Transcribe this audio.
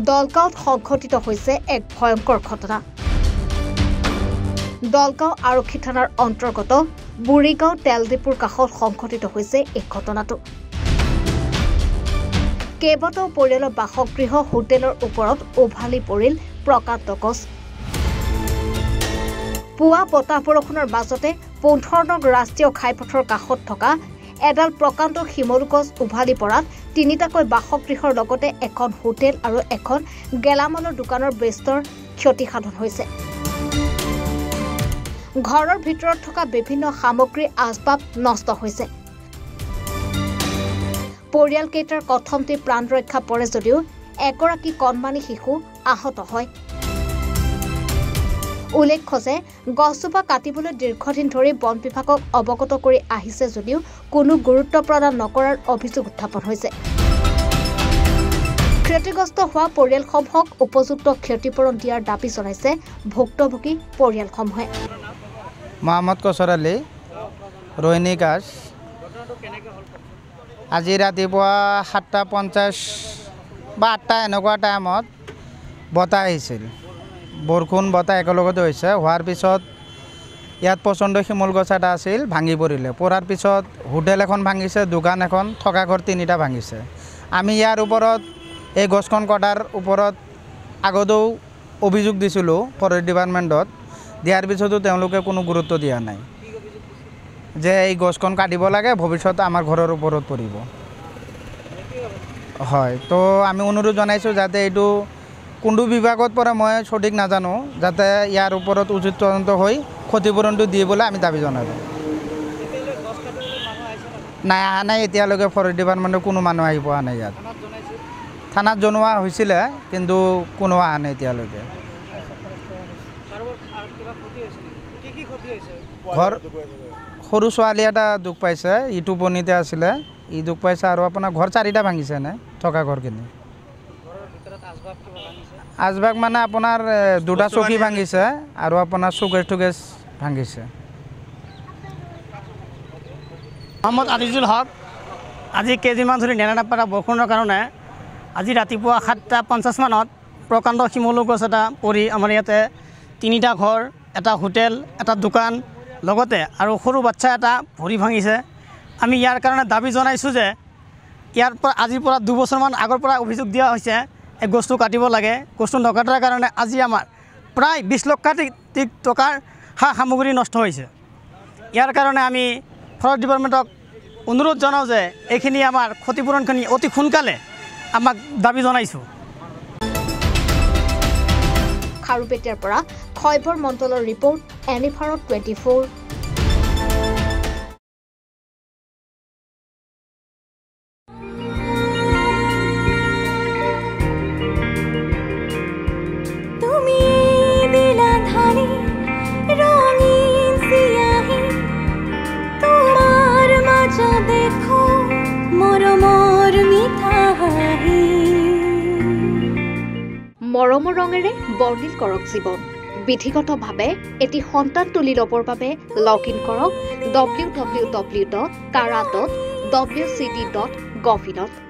দলগাঁৱত সংঘটিত হৈছে এক ভয়ংকৰ ঘটনা। দলগাঁও আৰক্ষী থানাৰ অন্তৰ্গত বুঢ়ীগাঁও তেল ডিপুৰ কাষত সংঘটিত হৈছে এই ঘটনাটো। কেইবাটাও পৰিয়ালৰ বাসগৃহ হোটেলৰ ওপৰত উভালি পৰিল প্ৰকাণ্ড গছ। পুৱা বতাহ বৰষুণৰ মাজতে 15 নং ৰাষ্ট্ৰীয় ঘাইপথৰ কাষত থকা এডাল প্ৰকাণ্ড শিমলু গছ উভালি পৰাত তিনিটাকৈ বাসগৃহৰ লগতে এখন হোটেল আৰু এখন গেলামালৰ দোকানৰ বেস্তৰ ক্ষতিসাধন হৈছে। ঘৰৰ ভিতৰত থকা বিভিন্ন সামগ্ৰী আচবাব নষ্ট হৈছে। পৰিয়ালকেইটাৰ কথমতে প্ৰাণ ৰক্ষা পৰে যদিও এগৰাকী কণমানি শিশু আহত হয়। উল্লেখ্য যে গছজোপা কাটিবলৈ দীৰ্ঘদিন ধৰি বন বিভাগক অৱগত কৰি আহিছে যদিও কোনো গুৰুত্ব প্ৰদান নকৰাৰ অভিযোগ উত্থাপন হৈছে। ক্ষতিগ্ৰস্ত হোৱা পৰিয়ালসমূহক উপযুক্ত ক্ষতিপূৰণ দিয়াৰ দাবী জনাইছে ভুক্তভোগী পৰিয়ালসমূহে। মহম্মদ কছৰ আলী, ৰোহিণী গাছ। আজি ৰাতিপুৱা 7:50 বা 8টা এনেকুৱা টাইমত বতাহ আহিছিল। বৰষুণ বতাহ একেলগতে হৈছে। হোৱাৰ পিছত ইয়াত প্ৰচণ্ড শিমল গছ এটা আছিল, ভাঙি পৰিলে। পৰাৰ পিছত হোটেল এখন ভাঙিছে, দোকান এখন, থকা ঘৰ 3টা ভাঙিছে। আমি ইয়াৰ ওপৰত এই গছখন কটাৰ ওপৰত আগতেও অভিযোগ দিছিলোঁ ফৰেষ্ট ডিপাৰ্টমেণ্টত। দিয়াৰ পিছতো তেওঁলোকে কোনো গুৰুত্ব দিয়া নাই যে এই গছখন কাটিব লাগে, ভৱিষ্যতে আমাৰ ঘৰৰ ওপৰত পৰিব। হয়, তো আমি অনুৰোধ জনাইছোঁ যাতে এইটো কোনটো বিভাগত পৰে মই সঠিক নাজানো, যাতে ইয়াৰ ওপৰত উচিত তদন্ত হৈ ক্ষতিপূৰণটো দিবলৈ আমি দাবী জনালোঁ। নাই, অহা নাই এতিয়ালৈকে ফৰেষ্ট ডিপাৰ্টমেণ্টৰ কোনো মানুহ আহি পোৱা নাই ইয়াত। থানাত জনোৱা হৈছিলে কিন্তু কোনো অহা নাই এতিয়ালৈকে। ঘৰ সৰু ছোৱালী এটা দুখ পাইছে, ই টোপনিতে আছিলে, ই দুখ পাইছে। আৰু আপোনাৰ ঘৰ 4টা ভাঙিছে নে থকা ঘৰখিনি। আচবাব মানে আপোনাৰ 2টা চকী ভাঙিছে আৰু আপোনাৰ চুকেছ টুকেছ ভাঙিছে। মহম্মদ আজিজুল হক। আজি কেইদিনমান ধৰি নেৰানেপেৰা বৰষুণৰ কাৰণে আজি ৰাতিপুৱা 7:50 মানত প্ৰকাণ্ড শিমলু গছ এটা পৰি আমাৰ ইয়াতে 3টা ঘৰ, এটা হোটেল, এটা দোকান, লগতে আৰু সৰু বাচ্চা এটা ভৰি ভাঙিছে। আমি ইয়াৰ কাৰণে দাবী জনাইছোঁ যে ইয়াৰ পৰা আজিৰ পৰা 2 বছৰমান আগৰ পৰা অভিযোগ দিয়া হৈছে এই গছটো কাটিব লাগে। গছটো নকটাৰ কাৰণে আজি আমাৰ প্ৰায় 20 লক্ষাধিক টকাৰ সা সামগ্ৰী নষ্ট হৈছে। ইয়াৰ কাৰণে আমি ফৰেষ্ট ডিপাৰ্টমেণ্টক অনুৰোধ জনাওঁ যে এইখিনি আমাৰ ক্ষতিপূৰণখিনি অতি সোনকালে আমাক দাবী জনাইছোঁ। খাৰুপেটীয়াৰ পৰা খয়বৰ মণ্ডলৰ ৰিপৰ্ট, এনিভাৰত 24। মৰমৰ ৰঙেৰে বৰ্ণিল কৰক জীৱন। বিধিগতভাৱে এটি সন্তান তুলি ল'বৰ বাবে লগ ইন কৰক www.kara.wcd.gov.in